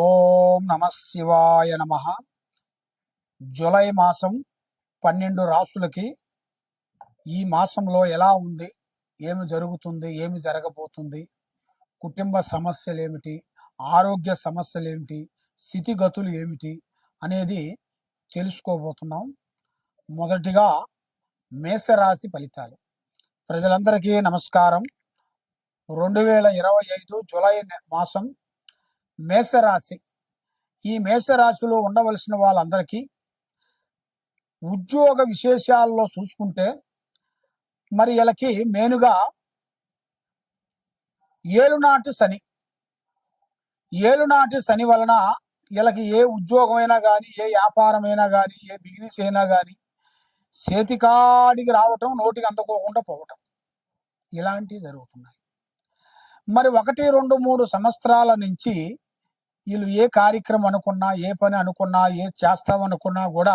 ఓం నమ శివాయ నమ. జూలై మాసం 12 రాసులకి ఈ మాసంలో ఎలా ఉంది, ఏమి జరుగుతుంది, ఏమి జరగబోతుంది, కుటుంబ సమస్యలు ఏమిటి, ఆరోగ్య సమస్యలు ఏమిటి, స్థితిగతులు ఏమిటి అనేది తెలుసుకోబోతున్నాం. మొదటిగా మేషరాశి ఫలితాలు. ప్రజలందరికీ నమస్కారం. 2025 జూలై మాసం మేషరాశి. ఈ మేషరాశిలో ఉండవలసిన వాళ్ళందరికీ ఉద్యోగ విశేషాల్లో చూసుకుంటే మరి వీళ్ళకి మెయిన్గా ఏలునాటి శని వలన వీళ్ళకి ఏ ఉద్యోగమైనా కానీ, ఏ వ్యాపారమైనా కానీ, ఏ బిజినెస్ అయినా కానీ చేతికాడికి రావటం, నోటికి అందుకోకుండా పోవటం ఇలాంటివి జరుగుతున్నాయి. మరి 1, 2, 3 సంవత్సరాల నుంచి వీళ్ళు ఏ కార్యక్రమం అనుకున్నా, ఏ పని అనుకున్నా, ఏ చేస్తామనుకున్నా కూడా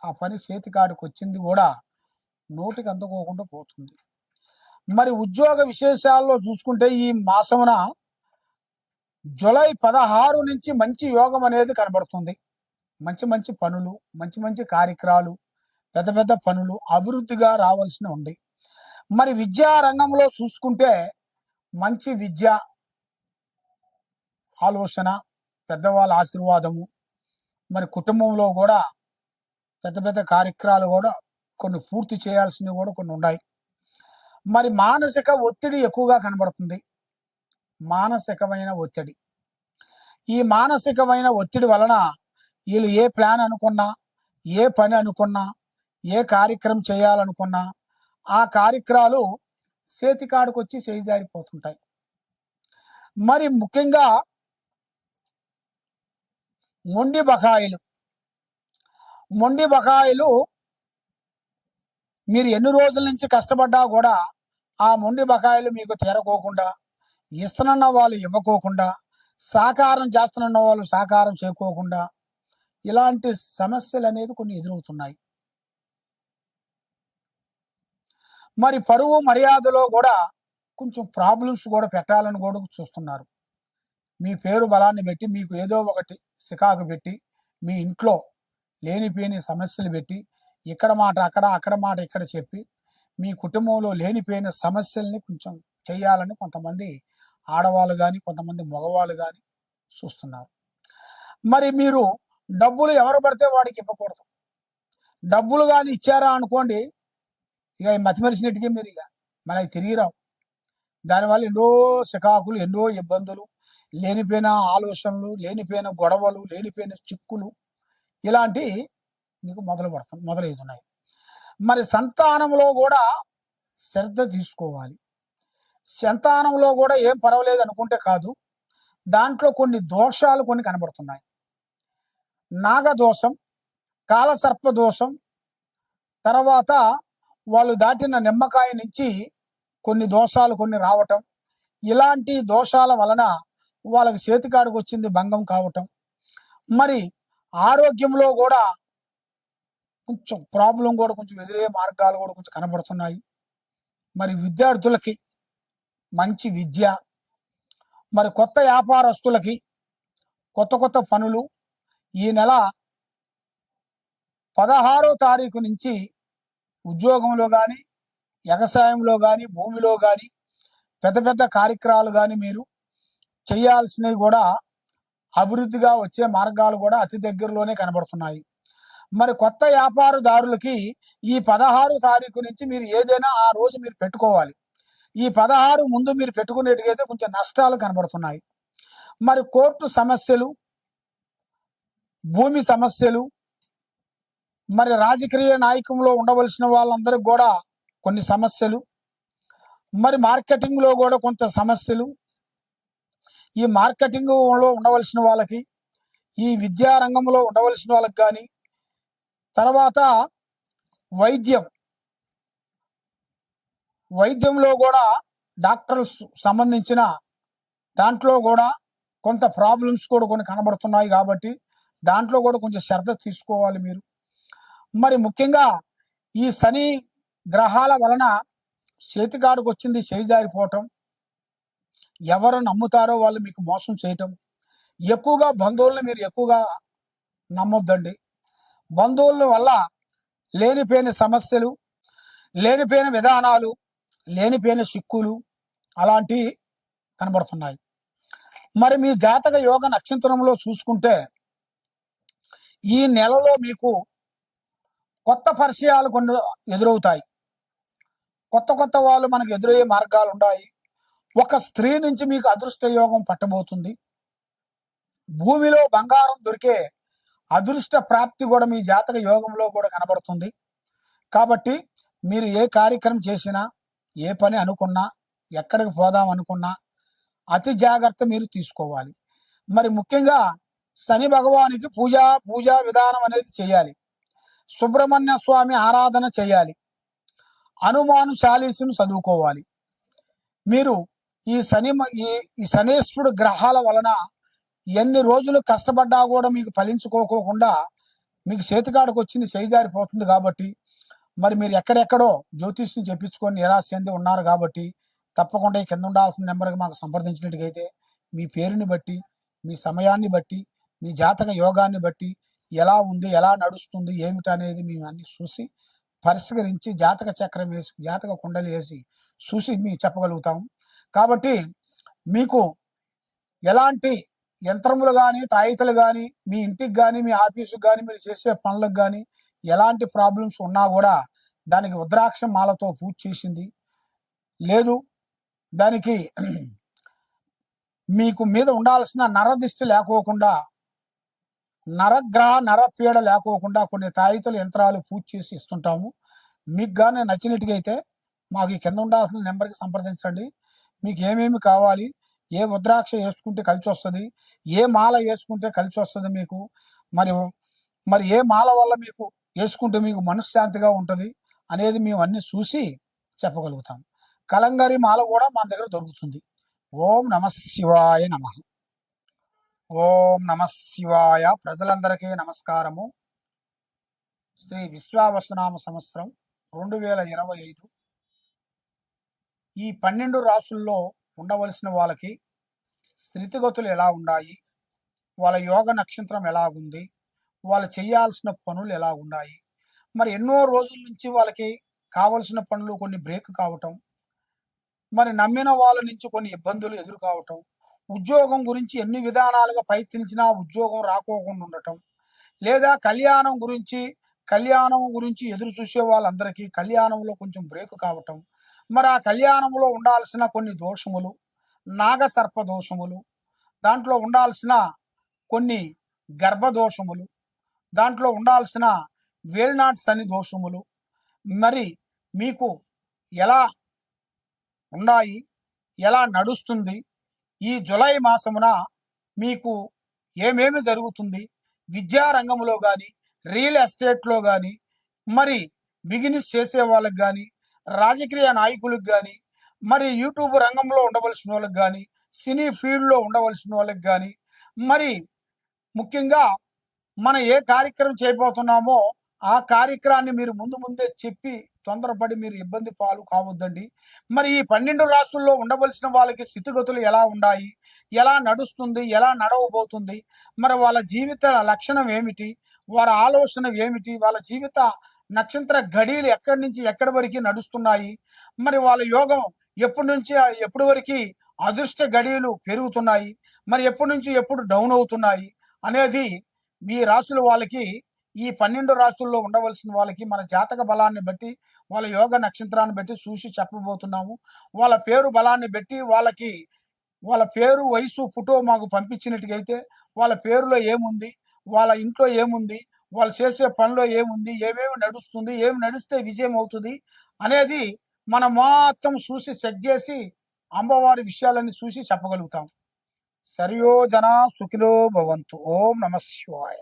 ఆ పని చేతికాడికి వచ్చింది కూడా నోటికి అందుకోకుండా పోతుంది. మరి ఉద్యోగ విశేషాల్లో చూసుకుంటే ఈ మాసమున జూలై 16 నుంచి మంచి యోగం అనేది కనబడుతుంది. మంచి మంచి పనులు, మంచి మంచి కార్యక్రమాలు, పెద్ద పెద్ద పనులు అభివృద్ధిగా రావాల్సిన ఉంది. మరి విద్యా రంగంలో చూసుకుంటే మంచి విద్య, ఆలోచన, పెద్దవాళ్ళ ఆశీర్వాదము, మరి కుటుంబంలో కూడా పెద్ద పెద్ద కార్యక్రమాలు కూడా కొన్ని పూర్తి చేయాల్సినవి కూడా కొన్ని ఉన్నాయి. మరి మానసిక ఒత్తిడి ఎక్కువగా కనబడుతుంది. మానసికమైన ఒత్తిడి, ఈ మానసికమైన ఒత్తిడి వలన వీళ్ళు ఏ ప్లాన్ అనుకున్నా, ఏ పని అనుకున్నా, ఏ కార్యక్రమం చేయాలనుకున్నా ఆ కార్యక్రమాలు చేతికాడికి వచ్చి చేజారిపోతుంటాయి. మరి ముఖ్యంగా మొండి బకాయిలు మీరు ఎన్ని రోజుల నుంచి కష్టపడ్డా కూడా ఆ మొండి బకాయిలు మీకు తీరకోకుండా, ఇస్తున్న వాళ్ళు ఇవ్వకోకుండా, సహకారం చేస్తున్న వాళ్ళు సహకారం చేయకోకుండా ఇలాంటి సమస్యలు అనేది కొన్ని ఎదురవుతున్నాయి. మరి పరువు మర్యాదలో కూడా కొంచెం ప్రాబ్లమ్స్ కూడా పెట్టాలని కూడా చూస్తున్నారు. మీ పేరు బలాన్ని పెట్టి మీకు ఏదో ఒకటి సికాకు పెట్టి, మీ ఇంట్లో లేనిపోయిన సమస్యలు పెట్టి, ఇక్కడ మాట అక్కడ, అక్కడ మాట ఇక్కడ చెప్పి మీ కుటుంబంలో లేనిపోయిన సమస్యల్ని కొంచెం చేయాలని కొంతమంది ఆడవాళ్ళు కానీ, కొంతమంది మగవాళ్ళు కానీ చూస్తున్నారు. మరి మీరు డబ్బులు ఎవరు పడితే వాడికి ఇవ్వకూడదు. డబ్బులు కానీ ఇచ్చారా అనుకోండి, ఇక మతిమరిచినట్టుగా మీరు ఇక మనకి తిరిగి రావు. దానివల్ల ఎన్నో సికాకులు, ఎన్నో ఇబ్బందులు, లేనిపోయిన ఆలోచనలు, లేనిపోయిన గొడవలు, లేనిపోయిన చిక్కులు ఇలాంటి మీకు మొదలవుతున్నాయి. మరి సంతానంలో కూడా శ్రద్ధ తీసుకోవాలి. సంతానంలో కూడా ఏం పర్వాలేదు అనుకుంటే కాదు, దాంట్లో కొన్ని దోషాలు కొన్ని కనబడుతున్నాయి. నాగదోషం, కాలసర్ప దోషం, తర్వాత వాళ్ళు దాటిన నిమ్మకాయ నుంచి కొన్ని దోషాలు కొన్ని రావటం, ఇలాంటి దోషాల వలన వాళ్ళకి చేతికాడికి వచ్చింది భంగం కావటం. మరి ఆరోగ్యంలో కూడా కొంచెం ప్రాబ్లం కూడా కొంచెం ఎదురయ్యే మార్గాలు కూడా కొంచెం కనబడుతున్నాయి. మరి విద్యార్థులకి మంచి విద్య, మరి కొత్త వ్యాపారస్తులకి కొత్త కొత్త పనులు ఈ నెల 16వ తారీఖు నుంచి ఉద్యోగంలో కానీ, వ్యవసాయంలో కానీ, భూమిలో కానీ పెద్ద పెద్ద కార్యక్రమాలు కానీ మీరు చేయాల్సినవి కూడా అభివృద్ధిగా వచ్చే మార్గాలు కూడా అతి దగ్గరలోనే కనబడుతున్నాయి. మరి కొత్త వ్యాపారదారులకి ఈ 16 తారీఖు నుంచి మీరు ఏదైనా ఆ రోజు మీరు పెట్టుకోవాలి. ఈ 16 ముందు మీరు పెట్టుకునేట్టుగైతే కొంచెం నష్టాలు కనబడుతున్నాయి. మరి కోర్టు సమస్యలు, భూమి సమస్యలు, మరి రాజకీయ నాయకంలో ఉండవలసిన వాళ్ళందరికీ కూడా కొన్ని సమస్యలు, మరి మార్కెటింగ్లో కూడా కొంత సమస్యలు, ఈ మార్కెటింగ్లో ఉండవలసిన వాళ్ళకి, ఈ విద్యారంగంలో ఉండవలసిన వాళ్ళకి కానీ, తర్వాత వైద్యంలో కూడా డాక్టర్స్ సంబంధించిన దాంట్లో కూడా కొంత ప్రాబ్లమ్స్ కూడా కొన్ని కనబడుతున్నాయి. కాబట్టి దాంట్లో కూడా కొంచెం శ్రద్ధ తీసుకోవాలి మీరు. మరి ముఖ్యంగా ఈ శని గ్రహాల వలన చేతికాడికి వచ్చింది చేజారిపోవటం, ఎవరు నమ్ముతారో వాళ్ళు మీకు మోసం చేయటం, ఎక్కువగా బంధువుల్ని మీరు ఎక్కువగా నమ్మొద్దండి. బంధువుల వల్ల లేనిపోయిన సమస్యలు, లేనిపోయిన విధానాలు, లేనిపోయిన చిక్కులు అలాంటివి కనబడుతున్నాయి. మరి మీ జాతక యోగ నక్షత్రంలో చూసుకుంటే ఈ నెలలో మీకు కొత్త పరిచయాలు కొన్ని ఎదురవుతాయి. కొత్త కొత్త వాళ్ళు మనకు ఎదురయ్యే మార్గాలు ఉన్నాయి. ఒక స్త్రీ నుంచి మీకు అదృష్ట యోగం పట్టబోతుంది. భూమిలో బంగారం దొరికే అదృష్ట ప్రాప్తి కూడా మీ జాతక యోగంలో కూడా కనబడుతుంది. కాబట్టి మీరు ఏ కార్యక్రమం చేసినా, ఏ పని అనుకున్నా, ఎక్కడికి పోదాం అనుకున్నా అతి జాగ్రత్త మీరు తీసుకోవాలి. మరి ముఖ్యంగా శని భగవానికి పూజా విధానం అనేది చేయాలి. సుబ్రహ్మణ్య స్వామి ఆరాధన చేయాలి. హనుమాను చాలీసును చదువుకోవాలి. మీరు ఈ శనేశ్వరుడు గ్రహాల వలన ఎన్ని రోజులు కష్టపడ్డా కూడా మీకు ఫలించుకోకుండా మీకు చేతికాడకు వచ్చింది చేయిజారిపోతుంది. కాబట్టి మరి మీరు ఎక్కడెక్కడో జ్యోతిష్ని చెప్పించుకొని నిరాశ చెంది ఉన్నారు. కాబట్టి తప్పకుండా ఈ కింద ఉండాల్సిన నెంబర్కి మాకు సంప్రదించినట్టుగైతే మీ పేరుని బట్టి, మీ సమయాన్ని బట్టి, మీ జాతక యోగాన్ని బట్టి ఎలా ఉంది, ఎలా నడుస్తుంది, ఏమిటి అనేది మేము అన్ని చూసి పరిష్కరించి జాతక చక్రం వేసి, జాతక కుండలు వేసి చూసి మేము చెప్పగలుగుతాం. కాబట్టి మీకు ఎలాంటి యంత్రములు కానీ, తాయితలు కానీ, మీ ఇంటికి కానీ, మీ ఆఫీసుకు కానీ, మీరు చేసే పనులకు కానీ ఎలాంటి ప్రాబ్లమ్స్ ఉన్నా కూడా దానికి రుద్రాక్ష మాలతో పూజ చేసింది లేదు. దానికి మీకు మీద ఉండాల్సిన నరదిష్టి లేకోకుండా, నరపీడ లేకోకుండా కొన్ని తాయితలు యంత్రాలు పూజ చేసి ఇస్తుంటాము. మీకు కానీ నచ్చినట్టుగా అయితే మాకు ఈ కింద ఉండాల్సిన నెంబర్కి సంప్రదించండి. మీకు ఏమేమి కావాలి, ఏ రుద్రాక్ష వేసుకుంటే కలిసి వస్తుంది, ఏ మాల వేసుకుంటే కలిసి వస్తుంది మీకు, మరి ఏ మాల వల్ల మీకు వేసుకుంటే మీకు మనశ్శాంతిగా ఉంటుంది అనేది మేము అన్ని చూసి చెప్పగలుగుతాం. కలంగరి మాల కూడా మన దగ్గర దొరుకుతుంది. ఓం నమ శివాయ నమః. ఓం నమ శివాయ. ప్రజలందరికీ నమస్కారము. శ్రీ విశ్వావసునామ సంవత్సరం 2025 ఈ 12 రాసుల్లో ఉండవలసిన వాళ్ళకి స్థితిగతులు ఎలా ఉన్నాయి, వాళ్ళ యోగ నక్షత్రం ఎలాగుంది, వాళ్ళు చేయాల్సిన పనులు ఎలా ఉన్నాయి, మరి ఎన్నో రోజుల నుంచి వాళ్ళకి కావలసిన పనులు కొన్ని బ్రేక్ కావటం, మరి నమ్మిన వాళ్ళ నుంచి కొన్ని ఇబ్బందులు ఎదురు కావటం, ఉద్యోగం గురించి ఎన్ని విధానాలుగా ప్రయత్నించినా ఉద్యోగం రాకోకుండా ఉండటం, లేదా కళ్యాణం గురించి ఎదురు చూసే వాళ్ళందరికీ కళ్యాణంలో కొంచెం బ్రేక్ కావటం, మరి ఆ కళ్యాణంలో ఉండాల్సిన కొన్ని దోషములు, నాగసర్ప దోషములు, దాంట్లో ఉండాల్సిన కొన్ని గర్భదోషములు, దాంట్లో ఉండాల్సిన వేల్నాట్ శని దోషములు మరి మీకు ఎలా ఉన్నాయి, ఎలా నడుస్తుంది, ఈ జులై మాసమున మీకు ఏమేమి జరుగుతుంది, విద్యారంగంలో కానీ, రియల్ ఎస్టేట్లో కానీ, మరి బిజినెస్ చేసే వాళ్ళకి కానీ, రాజకీయ నాయకులకు కానీ, మరి యూట్యూబ్ రంగంలో ఉండవలసిన వాళ్ళకి కానీ, సినీ ఫీల్డ్లో ఉండవలసిన వాళ్ళకి కానీ, మరి ముఖ్యంగా మనం ఏ కార్యక్రమం చేయబోతున్నామో ఆ కార్యక్రమాన్ని మీరు ముందే చెప్పి తొందరపడి మీరు ఇబ్బంది పాలు కావద్దండి. మరి ఈ 12 రాసుల్లో ఉండవలసిన వాళ్ళకి స్థితిగతులు ఎలా ఉన్నాయి, ఎలా నడుస్తుంది, ఎలా నడవబోతుంది, మరి వాళ్ళ జీవిత లక్షణం ఏమిటి, వారి ఆలోచన ఏమిటి, వాళ్ళ జీవిత నక్షత్ర గడియలు ఎక్కడి నుంచి ఎక్కడి వరకు నడుస్తున్నాయి, మరి వాళ్ళ యోగం ఎప్పటి నుంచి ఎప్పటి వరకు అదృష్ట గడియలు పెరుగుతున్నాయి, మరి ఎప్పటి నుంచి ఎప్పుడు డౌన్ అవుతున్నాయి అనేది మీ రాసుల వాళ్ళకి, ఈ 12 రాసుల్లో ఉండవలసిన వాళ్ళకి మన జాతక బలాన్ని బట్టి, వాళ్ళ యోగ నక్షత్రాన్ని బట్టి చూసి చెప్పబోతున్నాము. వాళ్ళ పేరు బలాన్ని బట్టి వాళ్ళ పేరు, వయసు, ఫోటో మాకు పంపించినట్టుగైతే వాళ్ళ పేరులో ఏముంది, వాళ్ళ ఇంట్లో ఏముంది, వాళ్ళు చేసే పనిలో ఏముంది, ఏమేమి నడుస్తుంది, ఏమి నడిస్తే విజయం అవుతుంది అనేది మనం మొత్తం చూసి సెట్ చేసి అమ్మవారి విషయాలన్నీ చూసి చెప్పగలుగుతాం. సర్వో జనా సుఖినో భవంతు. ఓం నమ శివాయ.